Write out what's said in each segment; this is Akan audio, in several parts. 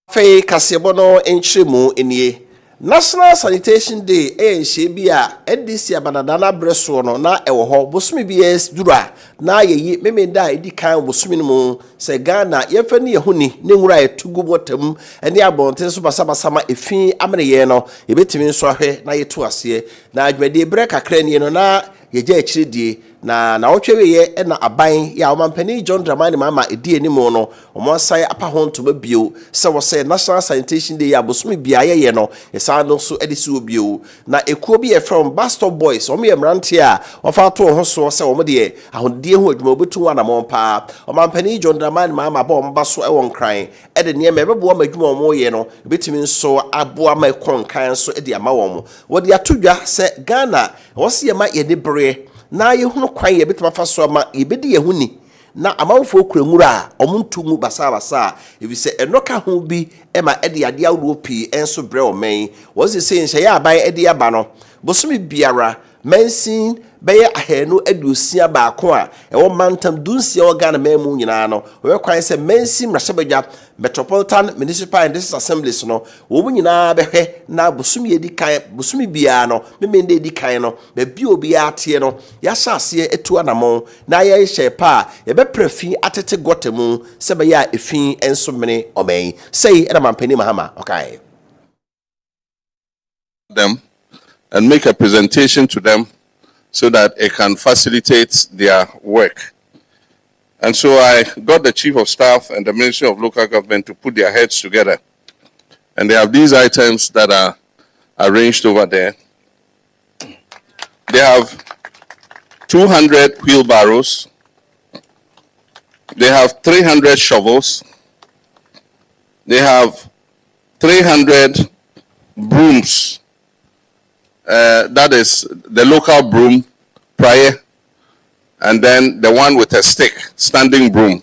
Fei Kaseɛ no enchiremu enie. National Sanitation Day shebia edisi abadadana breso no na ewo ho bosumi bies dura na yeyi memenda edi kan bosumi no mu se Ghana yefa ne yehuni ne nwura etugu botam ene abonten so basabasama efin amreye no yebetimi nso ahwe na yetu ase na adwade bre kakra ne no na yeje achiridie na otweweye na aban ya omampani John Dramani mama edi enimo no omonsan apa ho ntoma bio se wo se National Sanitation Day ya bosumi bia ye no yesa no so edisi obio na ekuo bi from Bastard Boys omo ye mrante a ofa to ho so se omo de ahodie ho adwuma obetu ana mompa omampani John Dramani mama ba omba so e won kran e de ne mebebo amadwuma omo ye no betimi nso abo ama ekon kan so e de ama won wo de atodwa se Ghana wo se ye ma ye de bre na yehunu kwan ye betuma fa so ama yebedi yehuni na amanfo okuranwura omuntu mu basa ebise enoka ho bi ema ede ade awro pi enso bre omen wo se se nhye ya aban ede aba no bosumi biara mensin beye ahenu adusia baako a ewo mantam dunsia o Ghana memu nyina no we kwan se mensin mrahebadwa Metropolitan Municipal and District Assemblies no wo mu nyina behwe na bosumi edi kan bosumi bia no memende edi kan no be bi obi atie no ya hyase etu anamon na ye hye pa ye be prefi atete gotemu se be ya efin enso mene omen sei na mampani mahama okay them and make a presentation to them so that it can facilitate their work. And so I got the Chief of Staff and the Ministry of Local Government to put their heads together. And they have these items that are arranged over there. They have 200 wheelbarrows. They have 300 shovels. They have 300 brooms. That is the local broom prior, and then the one with a stick, standing broom.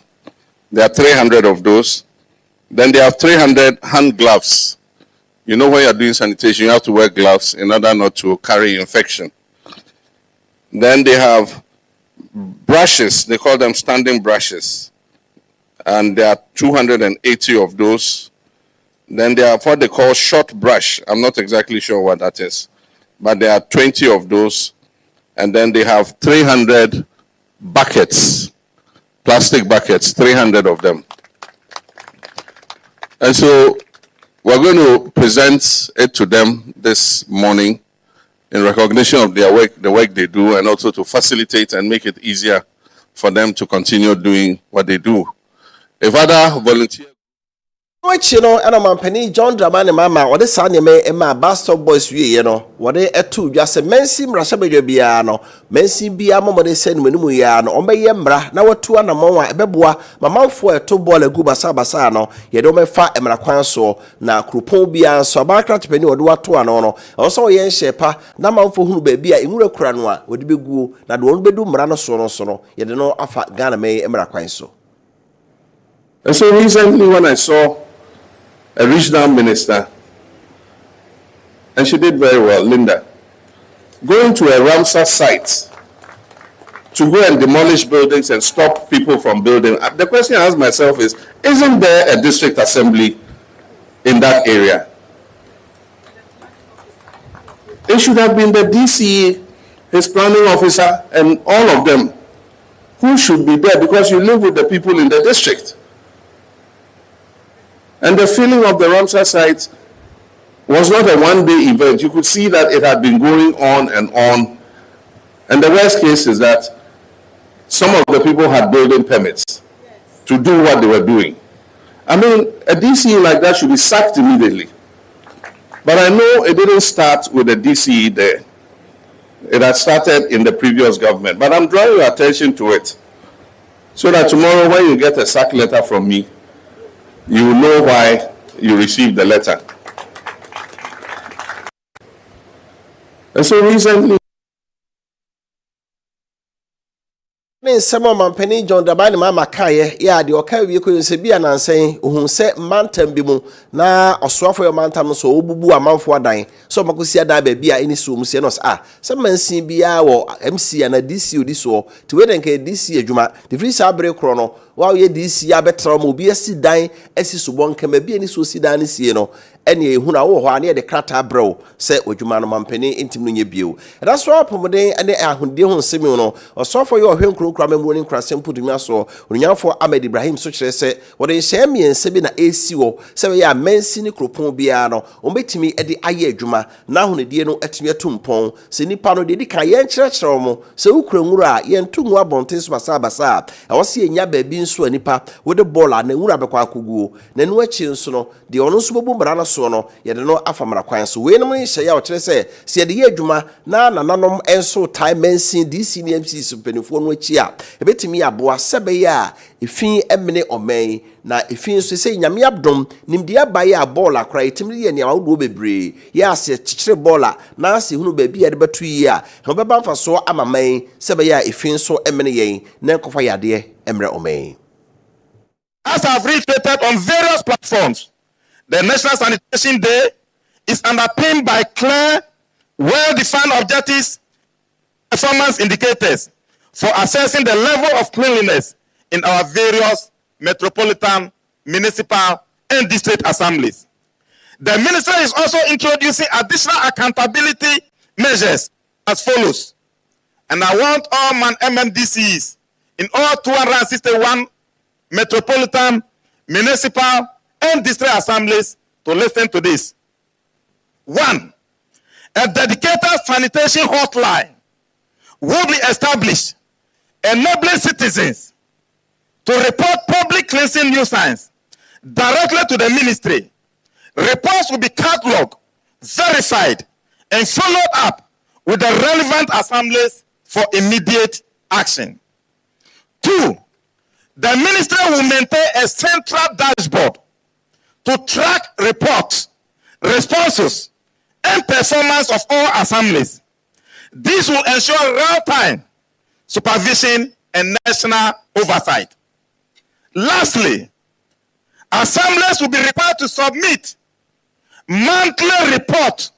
There are 300 of those. Then they have 300 hand gloves. You know, when you're doing sanitation, you have to wear gloves in order not to carry infection. Then they have brushes. They call them standing brushes. And there are 280 of those. Then they have what they call short brush. I'm not exactly sure what that is, but there are 20 of those. And then they have 300 buckets, plastic buckets, 300 of them. And so we're going to present it to them this morning in recognition of their work, the work they do, and also to facilitate and make it easier for them to continue doing what they do. If other volunteers Which ana mampani John Dramani mama wode sa ne me ema Bastard Boys wie no wode etu dwase mensi mrahebadwa bia no mensi bia momode se nemu ya no omeye mra na watu anamon a ebeboa mamanfo eto ball agu basa no ye de omefa emra kwan so na krupon bia so abakrat pani wode watu ano no also ye nhyepa na manfo hunu ba bia enwura kura no a wode beguo na de won bedu mra no so no ye de no afa Ghana me emra kwan so. And so recently when I saw a regional minister, and she did very well, Linda, going to a Ramsar site to go and demolish buildings and stop people from building. The question I ask myself is, isn't there a district assembly in that area? It should have been the DCE, his planning officer, and all of them who should be there, because you live with the people in the district. And the filling of the Ramsar site was not a one-day event. You could see that it had been going on and on. And the worst case is that some of the people had building permits to do what they were doing. I mean, a DCE like that should be sacked immediately. But I know it didn't start with the DCE there. It had started in the previous government. But I'm drawing your attention to it, so that tomorrow when you get a sack letter from me, you will know why you received the letter. And so recently, Sama mampani John Dramani mama kaye ya de okae wie ko se bia nansen ohun se mantam bi mu na osoafo yo mantam so obubu amanfo adan so makosi adan ba bia eni so mu se no se mansin bia wo MC na DC odi so ti we den ka DC adwuma the free sabre kro no wa ye DC ya betra mo bi asi dan asi subon kama bi ani so si dan ne sie no ene ehuna wo ho ane de krata brew se odwuma no mampani intim no nye bio da so apomden ene ahunde ho nsemi no osofo ye ohwenkronkra mamuro ne nkrasem pudumi aso onunyafo Ahmed Ibrahim so kire se wo de hye miense bi na esi wo se we ya mansi ne kropon bia no ombetimi ede aye adwuma na ahunde no atimi atumpon se nipa no de di kan ye nkyerɛkyerɛ mo se ukura nwura a ye ntungu abonten so basa e wo se enya ba bi nso anipa wo de ball na nwura bekwa akoguo na nu achi nso no de ono nso bobu mbara na so no ye de no afamara kwan so we no mo hye ya o kire se se de ye adwuma na nananom enso time mansi DC ne MC supenifo no achi a ebetimi aboa sebe ya efin emene omen na efin so se nyame abdom nimdi abaye a ball akra etimri ye ne awodo bebre ya ase chichire ball na ase hunu ba bi ya de betu yi a ho beba mfa so amaman sebe ya efin so emene yen na enkofa yade emre omen. As I've reiterated on various platforms, the National Sanitation Day is underpinned by clear, well-defined objectives, performance indicators for assessing the level of cleanliness in our various metropolitan, municipal, and district assemblies. The minister is also introducing additional accountability measures as follows. And I want all MMDCs in all 261 metropolitan, municipal, and district assemblies to listen to this. 1. A dedicated sanitation hotline will be established, enabling citizens to report public cleansing nuisance directly to the ministry. Reports will be cataloged, verified, and followed up with the relevant assemblies for immediate action. 2. The ministry will maintain a central dashboard to track reports, responses, and performance of all assemblies. This will ensure real-time supervision and national oversight. Lastly, assemblies will be required to submit monthly reports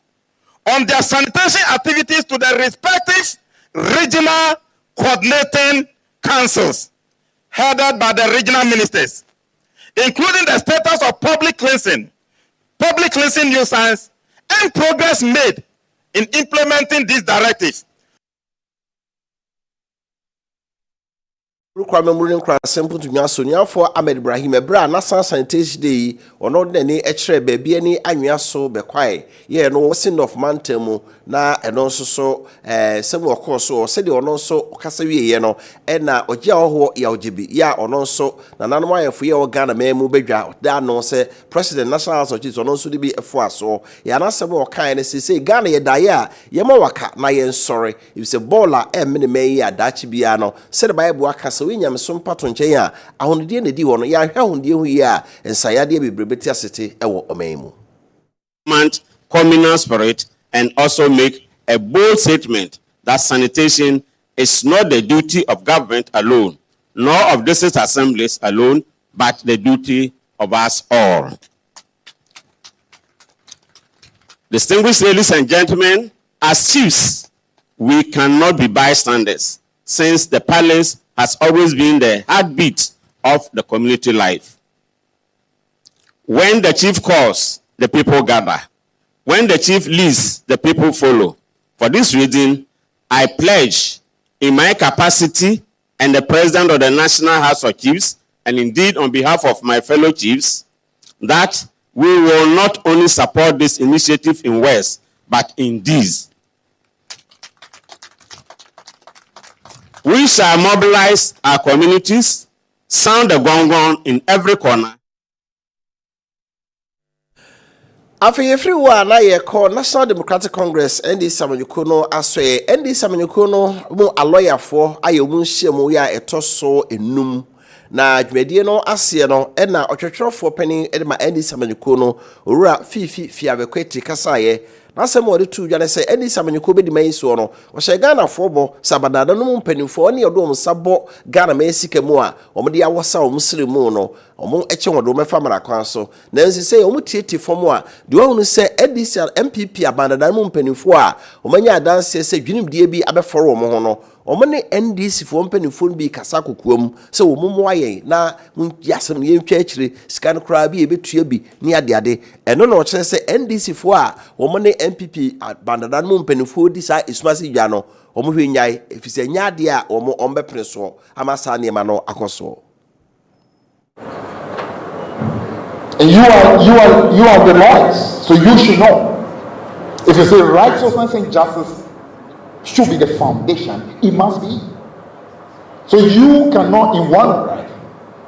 on their sanitation activities to the respective regional coordinating councils headed by the regional ministers, including the status of public cleansing nuisance, and progress made in implementing these directives. Rukwa memuri nkra sempu tunya sonyafo Ahmed Ibrahim ebra National Sanitation Day ono de ne ekire ba bia ni anwea so bekwae ye no sin of mantemu na eno nso so semu okoso se de ono nso kasa wiye no na ogia ho ya ogibi ya ono nso na nanom ayefo ye o Ghana memu bedwa da no se President National House of Chiefs ono nso de bi efo aso ya na semu o kan ne se Ghana ye daye a ye ma waka na ye nsore if se baller mene me ya dachi bia no se de Bible aka we nyam so mpato nchen a ahonde na di wo no ya hwe ahonde hu yi a ensayade bebrebeti asete ewo omaimu communal spirit and also make a bold statement that sanitation is not the duty of government alone, nor of district assemblies alone, but the duty of us all. Distinguished ladies and gentlemen, as chiefs, we cannot be bystanders, since the palace has always been the heartbeat of the community life. When the chief calls, the people gather. When the chief leads, the people follow. For this reason, I pledge in my capacity and the president of the National House of Chiefs, and indeed on behalf of my fellow chiefs, that we will not only support this initiative in words, but in deeds. We shall mobilize our communities, sound the gong in every corner. After free one, I call National Democratic Congress and the Samanyukono Aswe and the Samanyukono mo a lawyer for Ayomun Shemoya etoso enum. Na dwumadie no ase no na otwetwerofo panin edema Andy Samanyukono owura fifi fiabekweti kasaye na sem ode tu dwane se Andy Samanyuko bedi man so no o hye Ghana fobo sabadada no mpanimfo ne odom sabo Ghana man sikamu a omde awosa o muslimu no omo eche wodo mefa marakwan so na nsise omo tieti fomo a de ohunu se Andy MPP abandada no mpanimfo a omanya adanse se dwinimdie bi abeforo omo ho no omane NDC fo mpanifo bi kasa kokoam se wo momo ayen na yasem ye ntwa akire sika no kra bi ebetua bi ni ade eno no kire se NDC fo a omane MPP bandada no mpanifo di sa esumase dwa no omo hwe nyai efise nyaade a omo ombepre so amasa ne ma no akoso. And you are the lawyers, so you should know. If you say righteousness and justice should be the foundation, it must be. So you cannot in one breath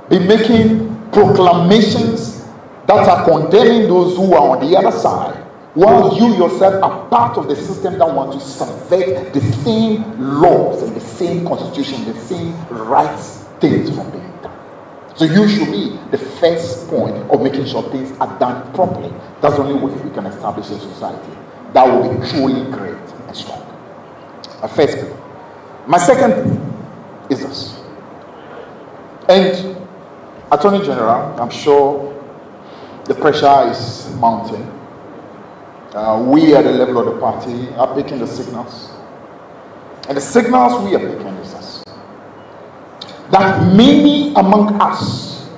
be making proclamations that are condemning those who are on the other side, while you yourself are part of the system that want to subvert the same laws and the same constitution, the same rights things from being done. So you should be the first point of making sure things are done properly. That's the only way we can establish a society that will be truly great and strong. My first thing. My second thing is this. And Attorney General, I'm sure the pressure is mounting. We at the level of the party are picking the signals. And the signals we are picking is this. That many among us,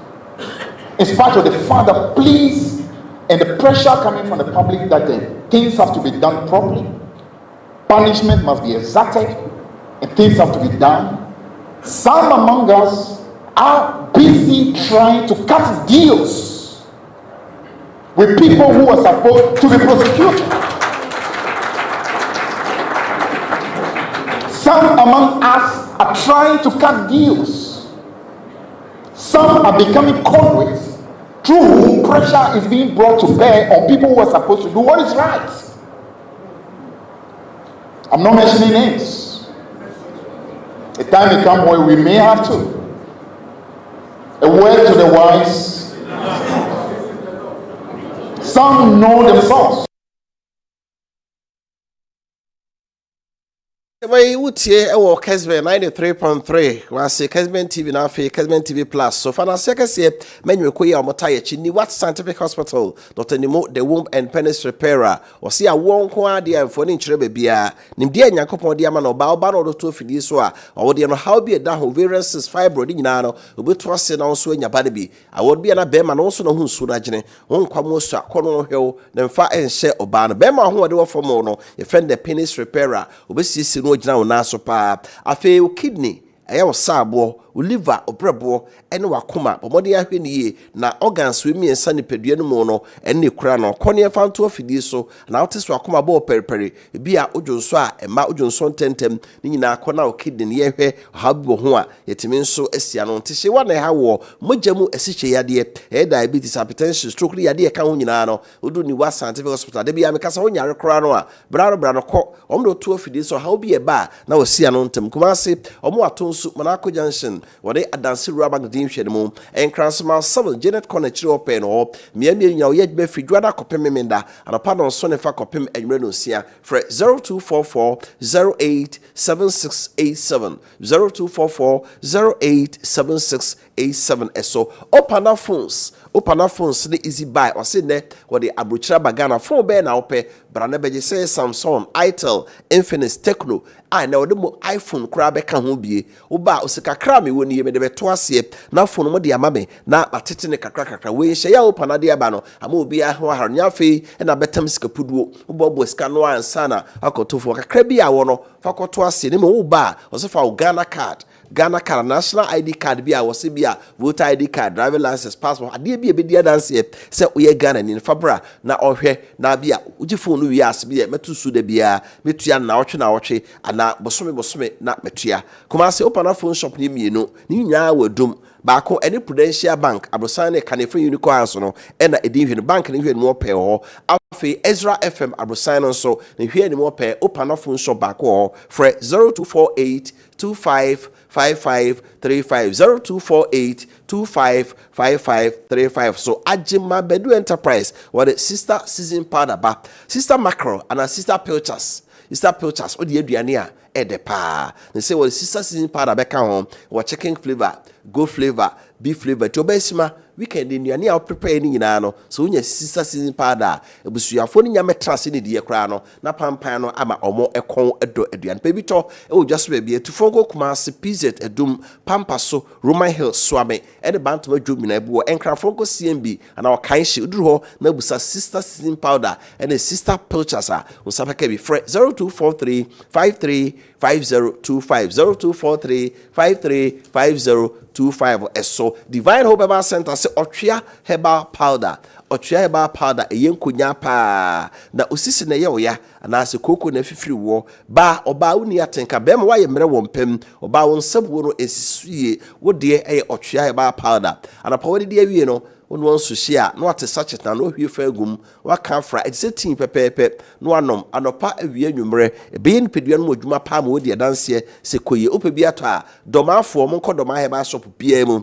in spite of the fact that please and the pressure coming from the public that the things have to be done properly, punishment must be exacted, and things have to be done, some among us are busy trying to cut deals with people who are supposed to be prosecuted. Some among us are trying to cut deals. Some are becoming conduits through whom pressure is being brought to bear on people who are supposed to do what is right. I'm not mentioning names. A time may come where we may have to. A word to the wise. Some know themselves. Way utie ewo Kessben 93.3 wase Kessben TV na afi Kessben TV Plus so fana sekese menwe koyi omotaye chi ni what scientific hospital Dr. Nimo the womb and penis repairer o se awon ko ade amfo ni nkire bebia nimde anyakopon de ama no ba no do to fidi so a o de no how be da ovarian cyst fibroid nyina no obeto ase na so anya ba de bi awod bia na be ma no so no hu nsu na gene won kwamo so akono hwew na mfa enhye oba no be ma ho de wo fomo no ye friend the penis repairer obesisi no gina wona so pa afi kidney eya wo sabo o liver obrebo ene wakoma bomode ahwe ne ye na organs we miensa ne padua no mu no ene kura no kone fanto afidi so na woteso wakoma bo periperi bia odwonso a ema odwonso ntentem ni nyina akona o kidney ne yehwe habo ho a yetimi nso asia no ntehye wa na ha wo mojamu asiche yade diabetes hypertension stroke yade ka ho nyina no odu ni wa scientific hospital de bia mekasa ho nyare kura no a bra no ko omdo to afidi so ha obi e ba na wasia no ntem kuma se omo atonsu Monaco Junction wade adansi rubber din hwedemo enkransma 7 Janet Connect open o miamia nya ye be fidwada kopem menda anapa no so ne fa kopem enwere no sia for 0244087687 0244087687 eso opana phones ne easy buy o se ne wade abrochira bagana phone be na ope brana beje say Samsung, Itel, Infinix, Tecno na wade mo iPhone kura be ka ho bie oba osika kra me woni ye me de beto ase na phone mo de amame na atete ne kakra we hye ya opana de aba no ama obi a ho harnya fe na betam sika puduo obo sika no ansa na akotofo kakra bi a wo no fakoto ase ne mo oba osefa Ghana card, national ID card be a was be a voter ID card, driver license, passport. I did be a bit dance here. Say we are Ghana in Fabra. Now or here now be a uji phone we ask be a metu su de be a metuya na watch and na bosome na metuya. Come and say open a phone shop near me, you know. Ni nya we dum. Baako any Prudential Bank abrosane Canefree Unicorn so no and a division bank ni hwe no pay ho afi Ezra FM abrosane so ni hwe ni mo pay open phone shop baako ho for 0248255535 0248255535 so Ajima Bedu Enterprise what the sister season powder ba sister mackerel and a sister pilchers o de aduane a edepa they say what sister season powder be ka ho what chicken flavor goat flavor beef flavor to obesima weekend nnuane a prepare ni nyina no so unya sister season powder ebusuafo ni nya metrase ni die kra no na pampan no ama omo ekon edo aduane pa bi to just be etufongo Kumasi PZ edum Pampaso Roman Hill Swame ene bantoma dwom na ebu enkrafonko CMB ana wakan hye uduru ho na busa sister season powder ene sister pilchers a usapaka bi fre 0243 535025 0243535025 eso Divine Hope Herbal Center se Otwea Herbal Powder eyenkonya pa na osisi na ye oya ana se koko na fifiri wo ba oba uni atenka be ma waye mre wo mpem oba won sabuo no esisuye wo de eye Otwea Herbal Powder ana pa wodi de awie no won won so hia no ate sachet na no hwie fagum waka fra etse tin pepepe no anom anopa awie anwumre be npedua no adwuma pa ma wodi adanse se koye opebi ato a domafo mo nkodoma Herbal shop bia mu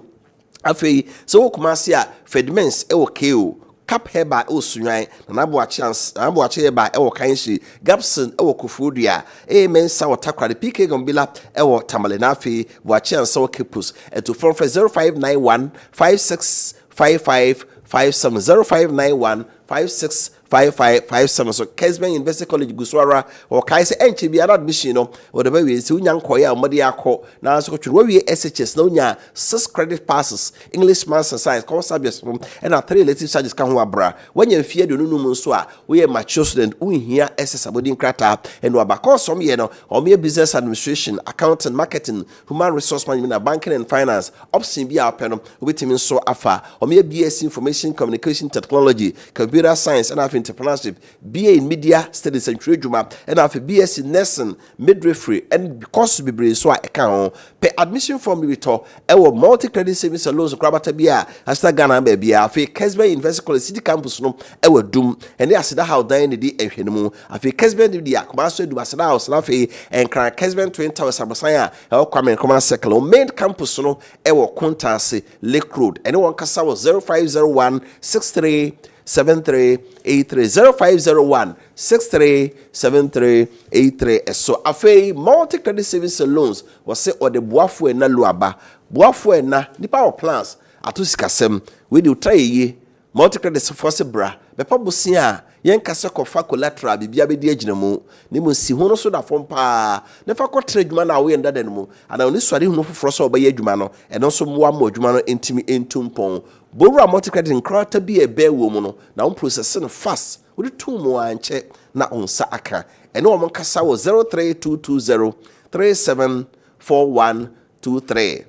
afei so wo Kumasi a Fedmens e wo keo Cap Heba o sunyan na aboache heba e wo kanhyi Gapson e wo Kofodua mensa wo takrade PK Gombila e wo Tamale na afei boache ansa wo Kepus to from 0591 5655 0591 565557 so Kessben University College Guswara or Kaseɛ enche bi admission no or the baby se unya nkoye a omode akọ na so twere we SHS na unya 6 credit passes English Maths and Science course subjects and 3 elective subjects kan ho abra when you fear do nunu nso a we mature student unhia SS abodin krata and we abakọ some ye no or me business administration accounting marketing human resource management banking and finance option bi a peno obetimi nso afa or me BS information communication technology computer science and entrepreneurship, BA in media studies and trade juma, and have a BS in nursing, midwifery, and because be brave so I can pay admission form with our multi-credit savings and loans of Krabatabia, hasta Ghana baby, a fake Kessben University College City Campus no, our doom, and they are said how dying the day and Henemu, a fake Kessben the Akumaso do Asada House Lafe, and cry Kessben Twin Towers Sabasaya, our common circle, main campus no, our Contase, Lake Road, and one Casa was 0501 63 7383 0501 637383 so afei multi credit savings and loans was say or the boafo na luaba boafo na nipa our plans atosikasem we do try ye multi credit force bra be pabosia yen kase kofa collateral bibia be di agina mu ni mo si hono so da fom pa ne fa ko tra adwuma na wo yenda dan mu ana oni sware hono foforo so obaye adwuma no eno so mo am adwuma no entimi entumpon bowura multi-credit nkrata bi ebe wo mu no na on process no fast wo tu mo anche na onsa aka ene wo kasa wo 03220 374123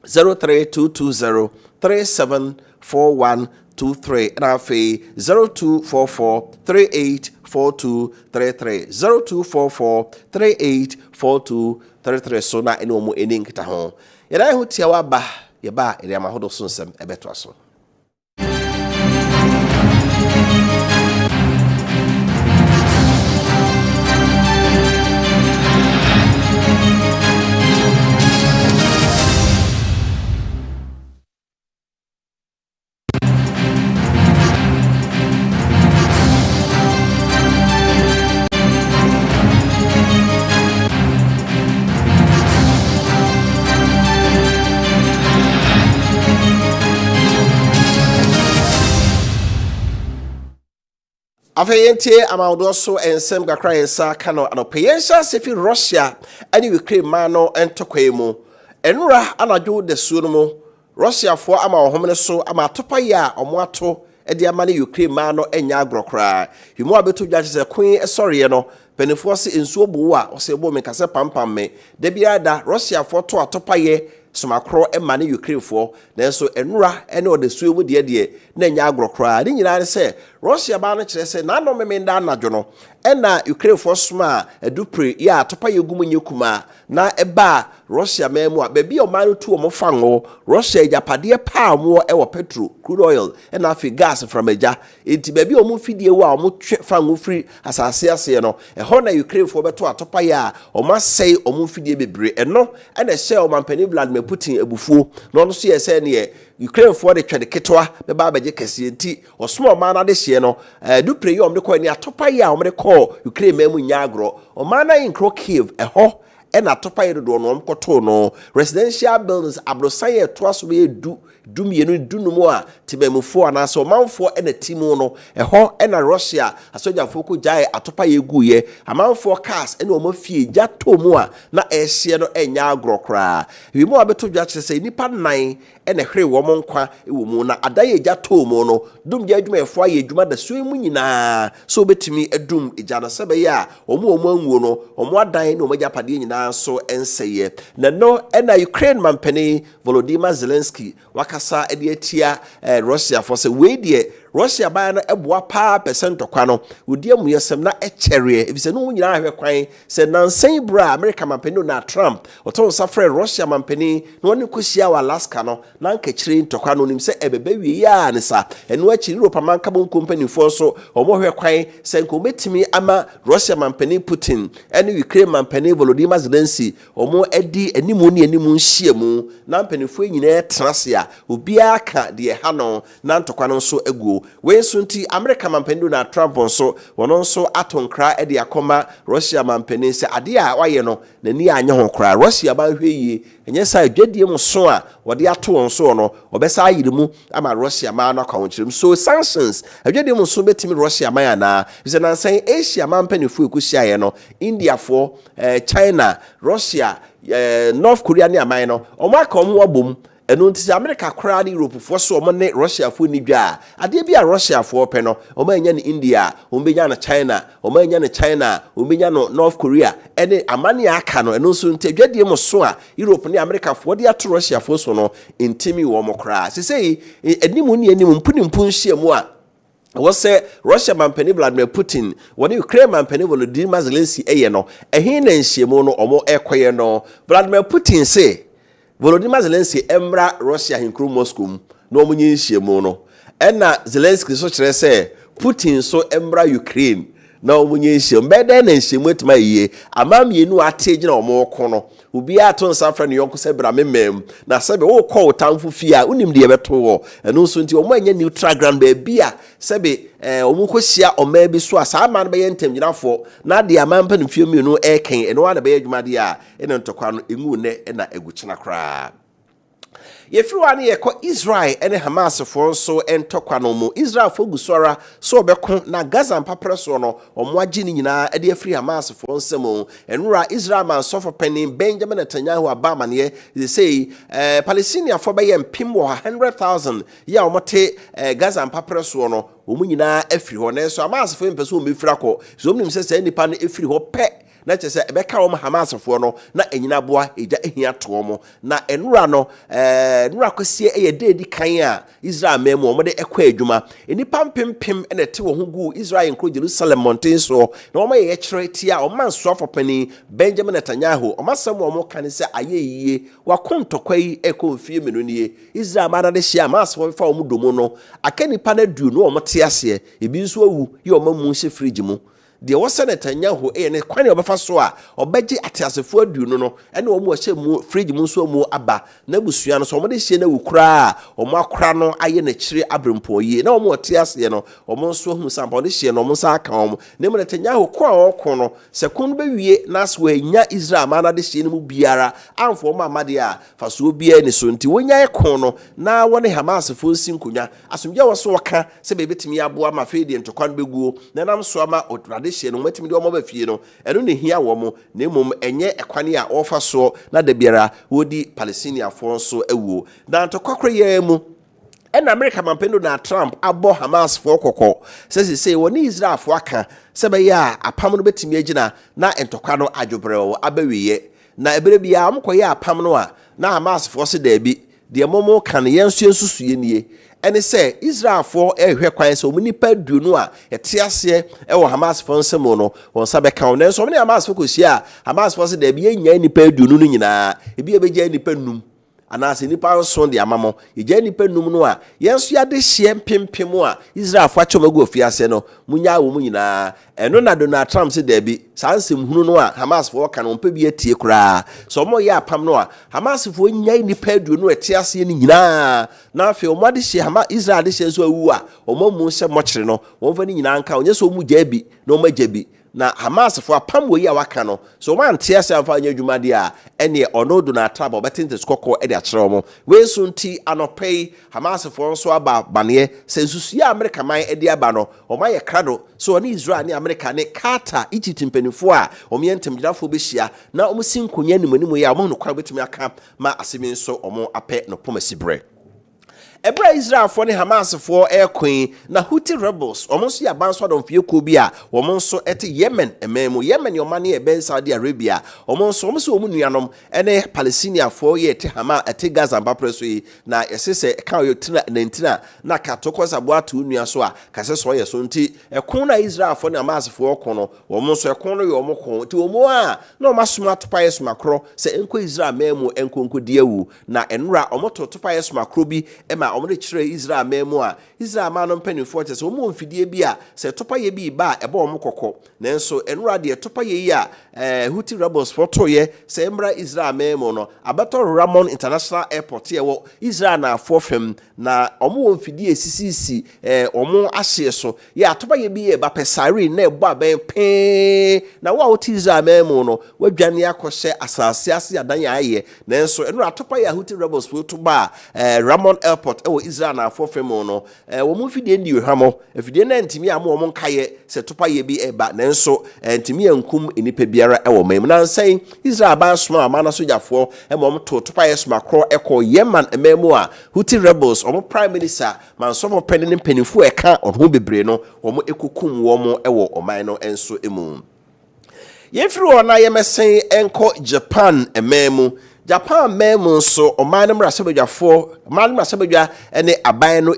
03220 374123 and afi 0244384233 0244384233 so na ene wo eni nkita ho yɛda ho tia wa ba yɛba ere amahodo so nsɛm ɛbɛto aso afeyente amawdo so ensem gakra yensa kano anopeyensa sefi Russia ani Ukraine mano entokwemu enura anadwo desuo no mo Russia fo ama ohomne so ama atopa ya omoato edi amane Ukraine mano enya agrokra himu abeto dwache se kun esoriye no penefo se ensuo bo a o se bo me kase pampam me de biada Russia fo to atopa ye somakro emane Ukraine fo nanso enura ene odesuo mu de na enya agrokra ni nyina ne se Russia ba no kire se na no memenda anadwo no ena Ukraine fo soma edupre ya atopa ye gumu nyekuma na eba Russia memu a bebi o manu tu o mo fango Russia japade pa mo e wo petrol crude oil ena afi gas from eja enti bebi o mo fidie wo a mo twe fango free asase ase no e ho na Ukraine fo beto atopa ya o ma sei o mo fidie bebre eno ena she o mampani Vladimir Putin ebufuo no no so ye se ne Ukraine for the twede ketwa be ba beje kase enti o small man na de hye no dupre ye o me ko ni atopa ya o me ko Ukraine memu nya agro o man na in Kyiv e ho ena topa yedo no mkoto no residential buildings abrosan ye to aso be edu dumienu dunumu a tibemufo anaso manfo ena timu no eho ena Russia asojafo ko jae atopa yeguye amanfo cars ena omo fie jato mu a na ehye no enya agrokra wi mu abeto dwa kyerese nipa nan ena hwe wo mo nkwa ewo mu na adaye jato mu no dum gya adwuma efo aye adwuma da so mu nyina so betimi edum ija na sebe ya omo anwuo no omo adan na omo japade nyina so enseye na no ena Ukraine mampani Volodymyr Zelensky wakasa ede atia Russia for say we de Russia ba na eboa pa percent kwa no odi amuyesem na echere ebise no nyina ahwe kwan se nansen bra America mampani na Trump oton safre Russia mampani no ne kosia wa Alaska no na nkechire ntokwa no nim se ebebe wie ya ne sa eno achiri Europe man carbon company for so omo hwe kwan se nko metimi ama Russia mampani Putin ene Ukraine mampani Volodymyr Zelensky omo edi animu ne animu nhyiamu na mpanifo nyina trase a obia ka de ha no na ntokwa no so aguo we sunti America mampani na Trump nso wono nso atonkra ede akoma Russia mampani se ade a waye no nani anya ho kra Russia ba hwe yi enye sa adwadie mu so a wode ato nso no obesa ayirimu ama Russia ma na kwa wonchirem so sanctions adwadie mu so betimi Russia ma ya na bise na san Asia mampani fu ekusia ye no India for China Russia North Korea ni amai no omo aka omo abom eno nti America kra ni Europe fo so omo ne Russia fo ni dwa ade bia Russia fo pe no omo anya ni India omo benya na China omo anya ni China omo benya no North Korea ene amani aka no eno so nti adwadie mo so a Europe ni America fo de ato Russia fo so no intimi wo mo kra sesei enimu ni enimu mpunimpu nhyiamu a was say Russia mampani Vladimir Putin when Ukraine mampani Volodymyr Zelensky eye no ehin na nhyiamu no omo ekoye no Vladimir Putin say Volodymyr Zelensky emra Russia hinkru Moscow no omo nyi nhyiamu no ena Zelensky so kire say Putin so emra Ukraine na omo nyi nhyiamu beden na nhyiamu etima yiye amamienu ate gina omo ko no obi aton safra ne yonko se bra memem na sebe wo call tamfo fia unim de beto wo eno so nti omo anya neutral ground ba bia sebe omo kosia oma bi so asa ama no be yentem ginafo na de amampa ne fie mienu eken eno ana be adwuma de a ene ntokwa no engu ne na eguchina kra Yefriwani yeko Israel ene Hamas for so entokwa no mu Israel fo gusora so obeko na Gaza mpapre so no omo agi ni nyina ede afri Hamas for nsemo enura Israel man so for penny Benjamin Netanyahu abama ne they say Palestinian for be mpim 100,000 ya omote Gaza mpapre so no omu nyina afri ho ne so Hamas fo mpeso omo fira ko so omnim se nipa ne afri ho pe na chese ebeka wo Hamas fo no na enyina boa eja ehia to mo na enura no enura kosie eyededi kan a Israel memo mo de ekwa adwuma enipa mpempem ene te wo ho gu Israel nkro Jerusalem mountain so na wo maye kire tia o man so afopani Benjamin Netanyahu o masam wo mo kan se ayeyie wakontokwa yi ekonfie menu nie Israel ma na de hia Hamas fo fa wo mu domo no akanipa na du no wo mo te ase ebi nso awu ye o mamu hye fridge mu de wo Netanyahu ne kwane obefa so a obeje atiasefo aduno no ene omo ahye mu fridge mu nso mu aba na busua no so omo de hye na wukura omo akora no aye na kire abrempo yi na omo otiase no omo nso hu sampa de hye no omo nsa aka omo ne mo Netanyahu ko a okon no sekund be wie na so anya Israel ma na de hye no mu biara amfo omo amade a faso bia ni so nti wonya ekon no na wone Hamas fo nsinkunya asomje wo so waka se be betimi aboa ma fe de ntokwa no beguo na nam so ama odrade hye no matimi de omo ba fie no eno ne hia wo mo na mom enye ekwane a ofa so na da biara wodi Palestinian fo so awuo na ntokwa ye mu en America mampendo na Trump abo Hamas fo kokko say woni Israel fo aka se be ya apam no betimi agina na ntokwa no adwobrɛw abawiye na ebere bia amkoye apam no a na Hamas fo se da bi de momo kan yensu ensusuye nie ene se Israel fo ehwe kwan se omnipa duonu a etiase ewo Hamas fo nsemo no won sabe kan na so omni Hamas fo kosia Hamas fo se da bi enya nipa duonu no nyina ebi ebeja nipa num anase nipa so de amamo eja nipa num no a yenso ya de hye mpempem a Israel fo achomagu ofiase no munya wo mu nyina eno na Donald Trump se da bi sansem hunu no a Hamas fo kan on pa bi atie kura so mo ya apam no a Hamas fo nya nipa duonu etiase ni nyina na afi o mo de hye Hamas Israel de hye so awu a o mo mu hye mo kire no won fa ni nyina nka onye so mu ja bi na o ma ja bi na Hamas for apam we ya waka no so man tia se amfa anya dwuma de a ene ono do na trabo betente skoko e de akere mo we so nti anopei Hamas for nso aba bane se nsusu ya America man e de aba no o ma ye krado so oni Israel ni America ne Qatar Egypt mpanifo a o me yentem gidafo be hia na o mo sinkonya ni manimu ya o mo no kwa betumi aka ma asemi nso o mo apɛ no pomasibre Ebra Israel for ne Hamas for air queen na Houthi rebels almost ya banso don fie ko bi a omonso ete Yemen ememu Yemen yo mane e ben Saudi Arabia omonso omu nuanom ene Palestinian for ye te Hamas ete Gaza bapreso yi na yesese ka yo tina na katoko sabo atu nua so a kase so ye so nti ekon na Israel for ne Hamas for ko no omonso ekon no yo omko nti omo a na omasoma topa yesoma kro se enko Israel memu enkonko diawu na enra omoto topa yesoma kro bi ema omre kire Israel memu a Israel ma no mpanifo tese omo mfidie bi a se topa ye bi ba eba omkokko nenso enra de topa ye yi a Houthi rebels photo ye se embra Israel memu no abato Ramon International Airport ye wo Israel na afofem na omo mfidie sisisi omo ahye so ye topa ye bi ye ba pesari na ebo aben pe na wa wo Israel memu no wadwane akɔhye asase ase adan ya aye nenso enra topa ye Houthi rebels photo ba Ramon Airport ewo Israel na afofem no wo mu fidie ndi hwamo fidie na ntimi am wo nkaye se topa ye bi eba nenso ntimi ankum enipa biara ewo mem na nsen Israel ba soma amana sojafo emom to topa ye soma kro eko Yemen ememu a Houthi rebels omo prime minister Mansour Penin penifo eka onho bebre no omo ekokum wo mo ewo oman no enso emu yefiri ona yemesen enko Japan ememu Japan memu so oman mra sebadwafo oman mra sebadwa ene aban no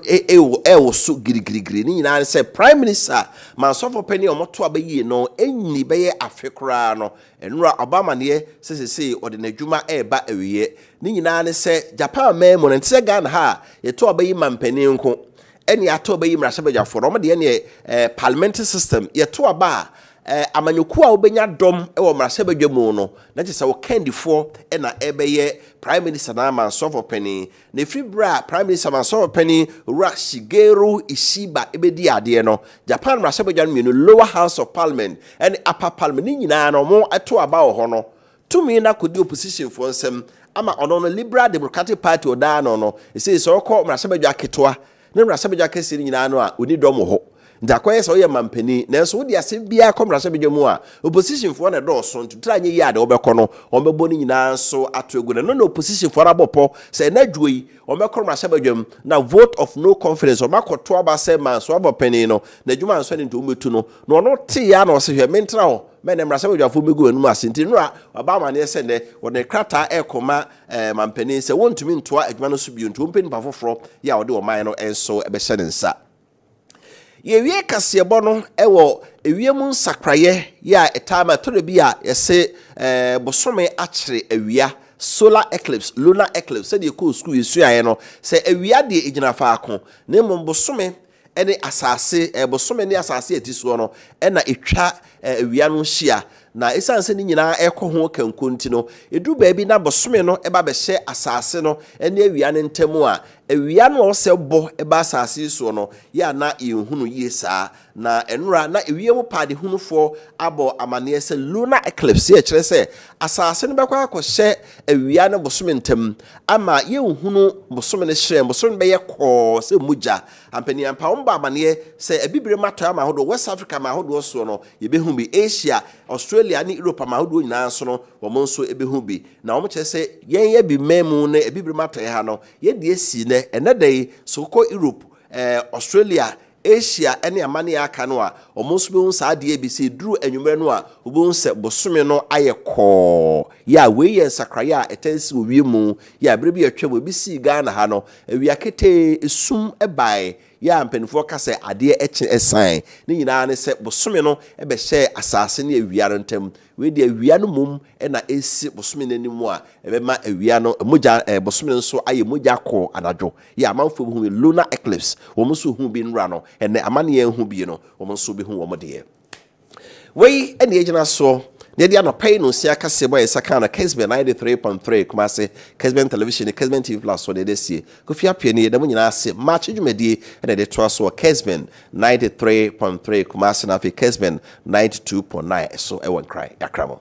ewo so girigirigiri ni nyina se prime minister Mansour Penin omoto abayi no enyi beye afekra no enura Obama ne sesese ode nadwuma eba awiye ni nyina ne se Japan memu ne tse Ghana ha yeto abayi mampanin nko ene ato abayi mra sebadwafo no de ne parliamentary system yeto aba amanyoku a obenya dom ewo mrasebadwa mu no na kyesa wo candifo na ebeye prime minister na Mansour Penin na fribra prime minister Mansour Penin Shigeru Ishiba ebedi ade no Japan mrasebadwa no lower house of parliament and upper parliament nyina no mo ato aba wo ho no tumi na kodi opposition for nsem ama ono no Liberal Democratic Party oda no e say so ko mrasebadwa ketoa na mrasebadwa kesi nyina no a oni dom ho ndakoye so ye mampani nanso wodi ase bia komrase bedwemu a opposition for na do so ntutra nye yade obekọ no ombebo ni nyina so atoegu no opposition for abopo se na dwoi omekọmrase bedwem na vote of no confidence omakoto aba se man so abopani no na dwuma nso ne nto metu no no te ya na o se hwe mentra ho mene mrase bedwafo megu anu asenti no a Obama ne se ne wona krata ekoma mampani se wontumi ntoa adwuma no so bi nto mpeni bafoforo ya ode o man no enso ebehye ne nsa Yewie Kaseɛ no ewo ewiemu nsakraye ya etama tore bi a yese bosome akyere awia solar eclipse lunar eclipse se de ko school yesuaye no se awia de egina faako na mbosome ene asase bosome ne asase etiso no na etwa awia no hia na esanse ni nyina ekoho kankonti no edu baabi na bosome no eba behye asase no ene awia ne ntemu a awia no se bo eba asase so no ya na ehunu yesa na enura na ewiemu pade hunufo abo amane se lunar eclipse ye kire se asase no bekwa akohye awia no bosome ntem ama ye ehunu bosome ne hye bosome be ye ko se muja ampani ampa omba amane se ebibre mato ama hodo West Africa ma hodo so no ye behu bi Asia Australia ni Europe ma hodo nyina so no wo monso ebehu bi na wo kire se yen ye bi memu ne ebibre mato ha no ye de esi ne enedai soko Europe Australia Asia ene amane aka no a omonso be hu saa de abc duru anwumre no a obo nse bosome no ayeko ya we ye sakraye a etansi owiemu ya brebi atwa bi si Ghana ha no awia kete esum ebae ya mpenfo kase ade eche esan ni nyina ne se bosome no ebehye asase ne awia ntem we de awia no mum na esi bosome nanimu a ebema awia no moja bosome nso aye moja ko anadwo ya amanfo hu lunar eclipse wo mso hu bi nra no ene amane hu bi no wo mso bi hu wo mode we ene egina so Nedi ano pay no sia Kaseɛ boy sakana Kessben 93.3 Kumase Kessben television Kessben TV plus so de sie Kofi apia ni da mo nyina ase match dwumadi na de to so Kessben 93.3 Kumase na fi Kessben 92.9 so e won cry yakramo